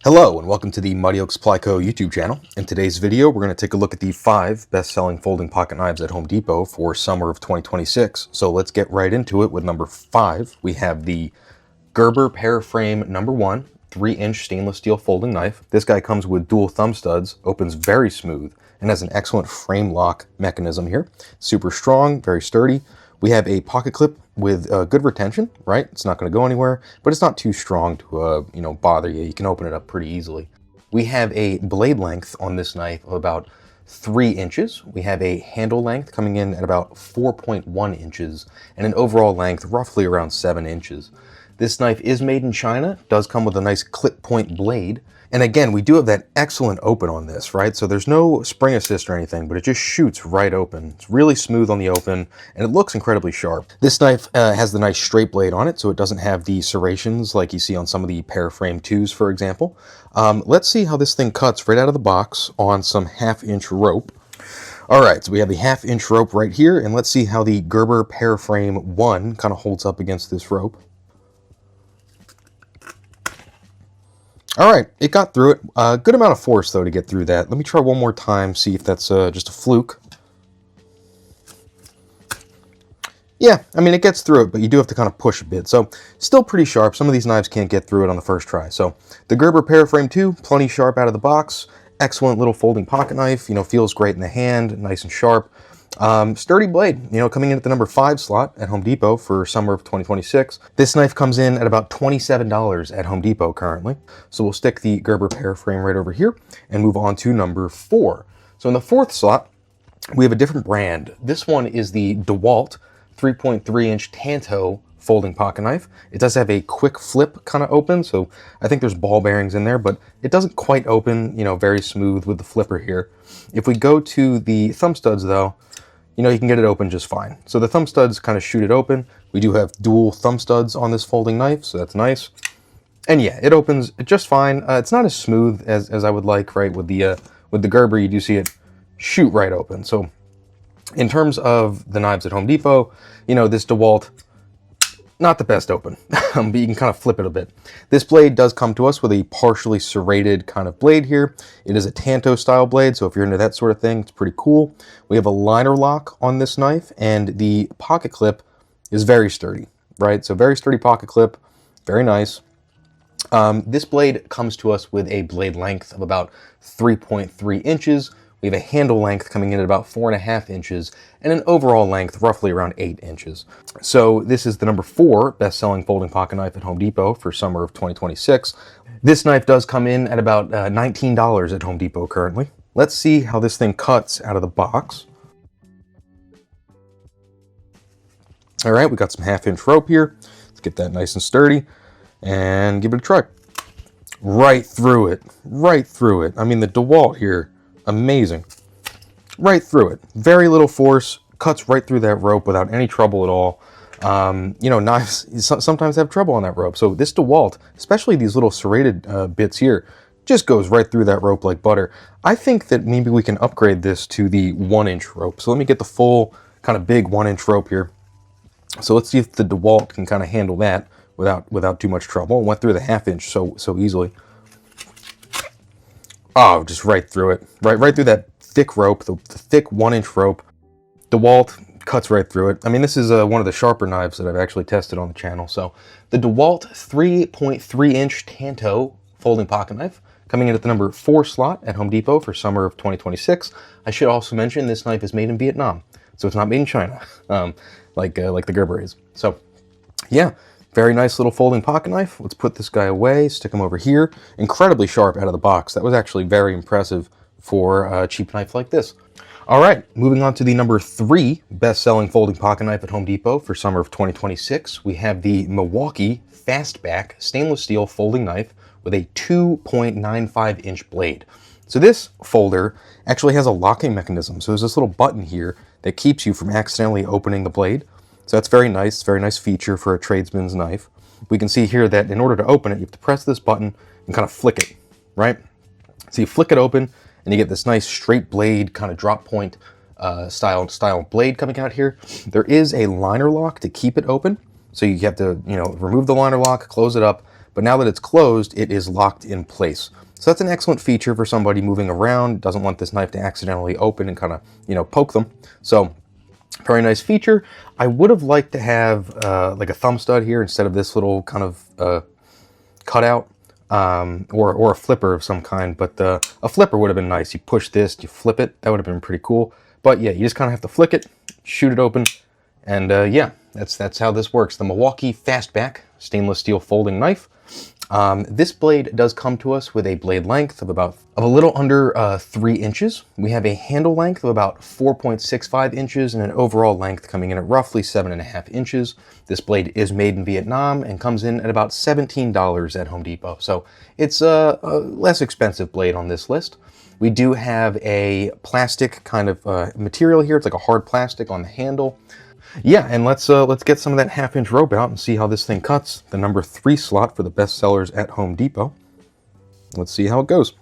Hello and welcome to the Mighty Oak Supply Co. YouTube channel. In today's video, we're going to take a look at the 5 best-selling folding pocket knives at Home Depot for summer of 2026. So let's get right into it with number 5. We have the Gerber Paraframe number 1 3-inch stainless steel folding knife. This guy comes with dual thumb studs, opens very smooth, and has an excellent frame lock mechanism here. Super strong, very sturdy. We have a pocket clip with good retention, right? It's not going to go anywhere, but it's not too strong to bother you. You can open it up pretty easily. We have a blade length on this knife of about 3 inches. We have a handle length coming in at about 4.1 inches, and an overall length roughly around 7 inches. This knife is made in China, does come with a nice clip point blade. And again, we do have that excellent open on this, right? So there's no spring assist or anything, but it just shoots right open. It's really smooth on the open, and it looks incredibly sharp. This knife has the nice straight blade on it, so it doesn't have the serrations like you see on some of the Paraframe 2s, for example. Let's see how this thing cuts right out of the box on some 1/2-inch rope. All right, so we have the 1/2-inch rope right here, and let's see how the Gerber Paraframe 1 kind of holds up against this rope. All right, it got through it. A good amount of force, though, to get through that. Let me try one more time, see if that's just a fluke. Yeah, I mean, it gets through it, but you do have to kind of push a bit. So, still pretty sharp. Some of these knives can't get through it on the first try. So, the Gerber Paraframe 2, plenty sharp out of the box. Excellent little folding pocket knife. You know, feels great in the hand, nice and sharp. Sturdy blade, coming in at the number 5 slot at Home Depot for summer of 2026. This knife comes in at about $27 at Home Depot currently. So we'll stick the Gerber Paraframe right over here and move on to number 4. So in the 4th slot, we have a different brand. This one is the DeWalt 3.3-inch Tanto folding pocket knife. It does have a quick flip kind of open, so I think there's ball bearings in there, but it doesn't quite open, very smooth with the flipper here. If we go to the thumb studs though, you can get it open just fine. So the thumb studs kind of shoot it open. We do have dual thumb studs on this folding knife, so that's nice. And yeah, it opens just fine. It's not as smooth as I would like, right? With the Gerber, you do see it shoot right open. So in terms of the knives at Home Depot, this DeWalt, not the best open, but you can kind of flip it a bit. This blade does come to us with a partially serrated kind of blade here. It is a tanto style blade, so if you're into that sort of thing, it's pretty cool. We have a liner lock on this knife, and the pocket clip is very sturdy, right? So very sturdy pocket clip, very nice. This blade comes to us with a blade length of about 3.3 inches. We have a handle length coming in at about 4.5 inches and an overall length roughly around 8 inches. So this is the number 4 best-selling folding pocket knife at Home Depot for summer of 2026. This knife does come in at about $19 at Home Depot currently. Let's see how this thing cuts out of the box. All right, we got some 1/2-inch rope here. Let's get that nice and sturdy and give it a try. Right through it, right through it. I mean, the DeWalt here, amazing. Right through it. Very little force, cuts right through that rope without any trouble at all. Knives sometimes have trouble on that rope. So this DeWalt, especially these little serrated bits here, just goes right through that rope like butter. I think that maybe we can upgrade this to the 1-inch rope. So let me get the full kind of big 1-inch rope here. So let's see if the DeWalt can kind of handle that without too much trouble. It went through the 1/2 inch so easily. Oh, just right through it. Right through that thick rope, the thick 1-inch rope. DeWalt cuts right through it. I mean, this is one of the sharper knives that I've actually tested on the channel. So the DeWalt 3.3-inch Tanto folding pocket knife coming in at the number 4 slot at Home Depot for summer of 2026. I should also mention this knife is made in Vietnam, so it's not made in China, like the Gerber is. So yeah. Very nice little folding pocket knife. Let's put this guy away, stick him over here. Incredibly sharp out of the box. That was actually very impressive for a cheap knife like this. All right, moving on to the number 3 best-selling folding pocket knife at Home Depot for summer of 2026. We have the Milwaukee Fastback stainless steel folding knife with a 2.95-inch blade. So this folder actually has a locking mechanism. So there's this little button here that keeps you from accidentally opening the blade. So that's very nice feature for a tradesman's knife. We can see here that in order to open it, you have to press this button and kind of flick it, right? So you flick it open and you get this nice straight blade, kind of drop point style blade coming out here. There is a liner lock to keep it open. So you have to, remove the liner lock, close it up, but now that it's closed, it is locked in place. So that's an excellent feature for somebody moving around, doesn't want this knife to accidentally open and kind of, you know, poke them. So very nice feature. I would have liked to have like a thumb stud here instead of this little kind of cutout, or a flipper of some kind, but a flipper would have been nice. You push this, you flip it, that would have been pretty cool. But yeah, you just kind of have to flick it, shoot it open, and yeah, that's how this works. The Milwaukee Fastback stainless steel folding knife. This blade does come to us with a blade length of a little under 3 inches. We have a handle length of about 4.65 inches and an overall length coming in at roughly 7.5 inches. This blade is made in Vietnam and comes in at about $17 at Home Depot. So it's a less expensive blade on this list. We do have a plastic kind of material here. It's like a hard plastic on the handle. Yeah, and let's get some of that 1/2 inch rope out and see how this thing cuts. The number 3 slot for the bestsellers at Home Depot. Let's see how it goes.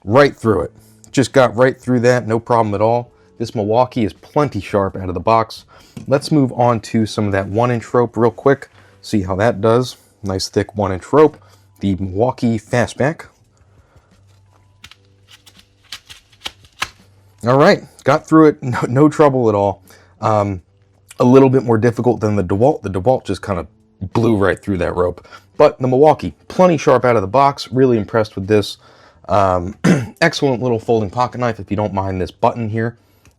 Right through it. Just got right through that, no problem at all. This Milwaukee is plenty sharp out of the box. Let's move on to some of that 1-inch rope real quick. See how that does. Nice thick 1-inch rope. The Milwaukee Fastback. All right, got through it, no trouble at all. A little bit more difficult than the DeWalt. The DeWalt just kind of blew right through that rope. But the Milwaukee, plenty sharp out of the box. Really impressed with this. Excellent little folding pocket knife if you don't mind this button here.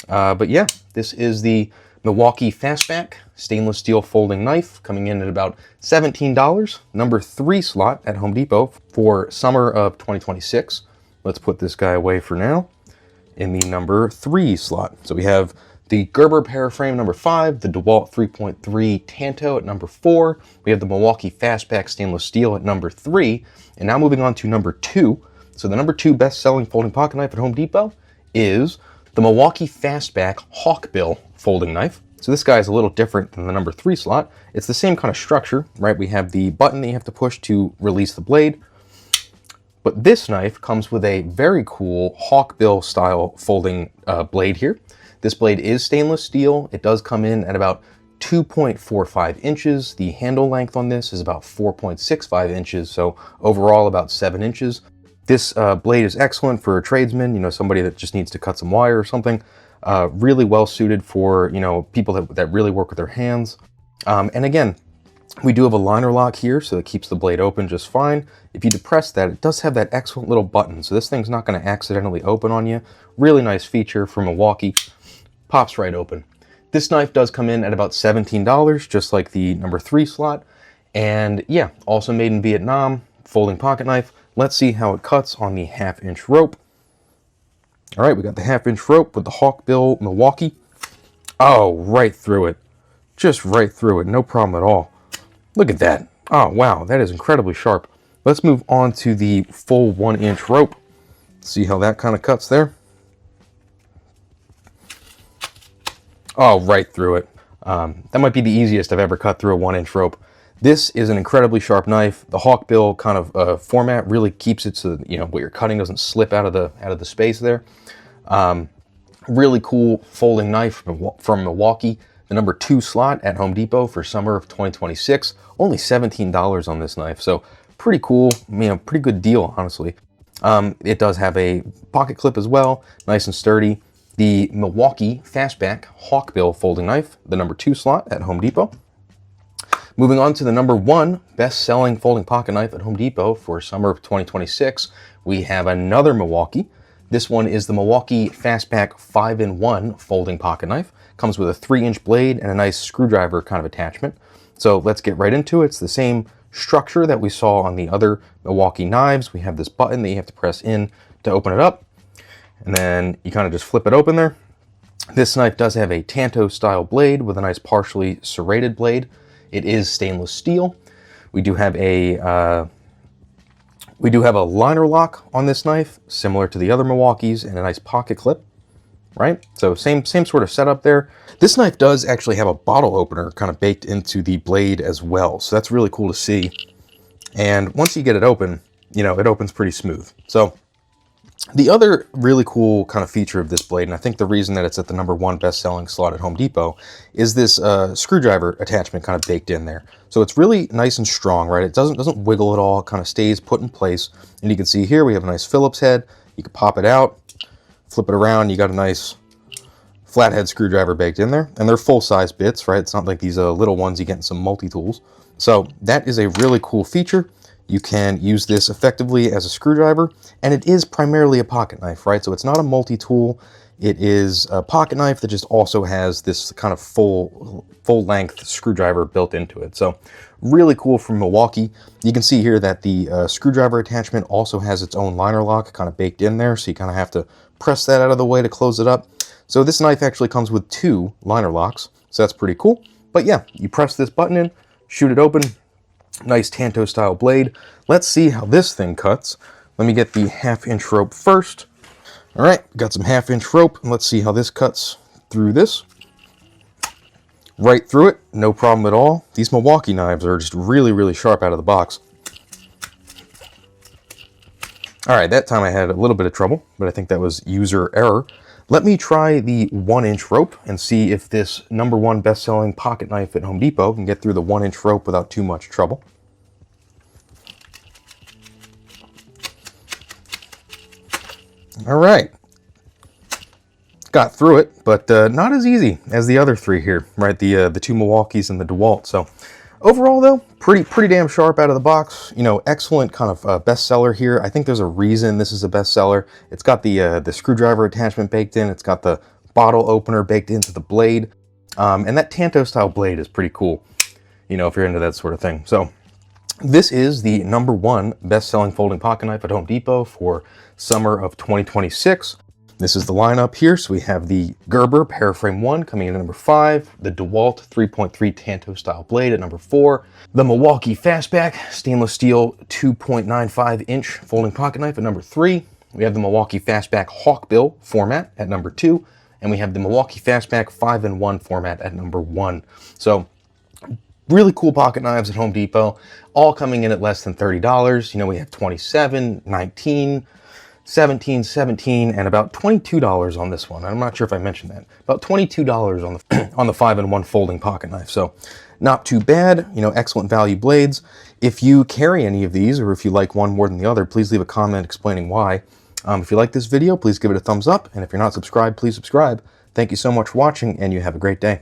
But yeah, this is the Milwaukee Fastback stainless steel folding knife, coming in at about $17. Number 3 slot at Home Depot for summer of 2026. Let's put this guy away for now in the number 3 slot. So we have the Gerber Paraframe number 5, the DeWalt 3.3 Tanto at number 4. We have the Milwaukee Fastback stainless steel at number 3. And now moving on to number 2. So the number 2 best-selling folding pocket knife at Home Depot is the Milwaukee Fastback hawkbill folding knife. So this guy is a little different than the number 3 slot. It's the same kind of structure, right? We have the button that you have to push to release the blade. But this knife comes with a very cool hawkbill style folding blade here. This blade is stainless steel. It does come in at about 2.45 inches. The handle length on this is about 4.65 inches, so overall about 7 inches. This blade is excellent for a tradesman, you know, somebody that just needs to cut some wire or something. Really well suited for, you know, people that really work with their hands. And again, we do have a liner lock here, so it keeps the blade open just fine. If you depress that, it does have that excellent little button, so this thing's not going to accidentally open on you. Really nice feature from Milwaukee. Pops right open. This knife does come in at about $17, just like the number 3 slot. And yeah, also made in Vietnam, folding pocket knife. Let's see how it cuts on the 1/2 inch rope. All right, we got the 1/2 inch rope with the hawkbill Milwaukee. Oh, right through it. Just right through it, no problem at all. Look at that. Oh, wow, that is incredibly sharp. Let's move on to the full 1-inch rope. See how that kind of cuts there. Oh, right through it. That might be the easiest I've ever cut through a 1-inch rope. This is an incredibly sharp knife. The hawkbill kind of format really keeps it so that, you know, what you're cutting doesn't slip out of the space there. Really cool folding knife from Milwaukee. The number 2 slot at Home Depot for summer of 2026. Only $17 on this knife, so pretty cool. You know, pretty good deal, honestly. It does have a pocket clip as well, nice and sturdy. The Milwaukee Fastback hawkbill folding knife, the number 2 slot at Home Depot. Moving on to the number 1 best-selling folding pocket knife at Home Depot for summer of 2026, we have another Milwaukee. This one is the Milwaukee Fastback 5-in-1 folding pocket knife. Comes with a 3-inch blade and a nice screwdriver kind of attachment. So let's get right into it. It's the same structure that we saw on the other Milwaukee knives. We have this button that you have to press in to open it up. And then you kind of just flip it open there. This knife does have a tanto style blade with a nice partially serrated blade. It is stainless steel. We do have a liner lock on this knife, similar to the other Milwaukees, and a nice pocket clip, right? So same sort of setup there. This knife does actually have a bottle opener kind of baked into the blade as well. So that's really cool to see. And once you get it open, you know, it opens pretty smooth. So The other really cool kind of feature of this blade, and I think the reason that it's at the #1 best-selling slot at Home Depot, is this screwdriver attachment kind of baked in there. So it's really nice and strong, right? It doesn't wiggle at all. It kind of stays put in place. And you can see here we have a nice Phillips head. You can pop it out, flip it around. You got a nice flathead screwdriver baked in there, and they're full-size bits, right? It's not like these little ones you get in some multi-tools. So that is a really cool feature. You can use this effectively as a screwdriver, and it is primarily a pocket knife, right? So it's not a multi-tool. It is a pocket knife that just also has this kind of full-length screwdriver built into it. So really cool from Milwaukee. You can see here that the screwdriver attachment also has its own liner lock kind of baked in there, so you kind of have to press that out of the way to close it up. So this knife actually comes with 2 liner locks, so that's pretty cool. But yeah, you press this button in, shoot it open. Nice tanto style blade. Let's see how this thing cuts. Let me get the 1/2-inch rope first. All right, got some 1/2-inch rope, and let's see how this cuts through this. Right through it, no problem at all. These Milwaukee knives are just really, really sharp out of the box. All right, that time I had a little bit of trouble, but I think that was user error. Let me try the 1-inch rope and see if this #1 best-selling pocket knife at Home Depot can get through the 1-inch rope without too much trouble. All right. Got through it, but not as easy as the other 3 here, right? The 2 Milwaukees and the DeWalt. So overall, though, pretty damn sharp out of the box. You know, excellent kind of bestseller here. I think there's a reason this is a bestseller. It's got the screwdriver attachment baked in. It's got the bottle opener baked into the blade, and that tanto style blade is pretty cool. You know, if you're into that sort of thing. So this is the #1 best-selling folding pocket knife at Home Depot for summer of 2026. This is the lineup here. So we have the Gerber Paraframe 1 coming in at #5, the DeWalt 3.3 Tanto style blade at #4, the Milwaukee Fastback stainless steel 2.95-inch folding pocket knife at #3. We have the Milwaukee Fastback hawkbill format at #2, and we have the Milwaukee Fastback 5-in-1 format at #1. So really cool pocket knives at Home Depot, all coming in at less than $30. You know, we have 27, 19, 17, 17, and about $22 on this one. I'm not sure if I mentioned that. About $22 on the on the 5-in-1 folding pocket knife. So not too bad. You know, excellent value blades. If you carry any of these, or if you like one more than the other, please leave a comment explaining why. If you like this video, please give it a thumbs up, and if you're not subscribed, please subscribe. Thank you so much for watching, and you have a great day.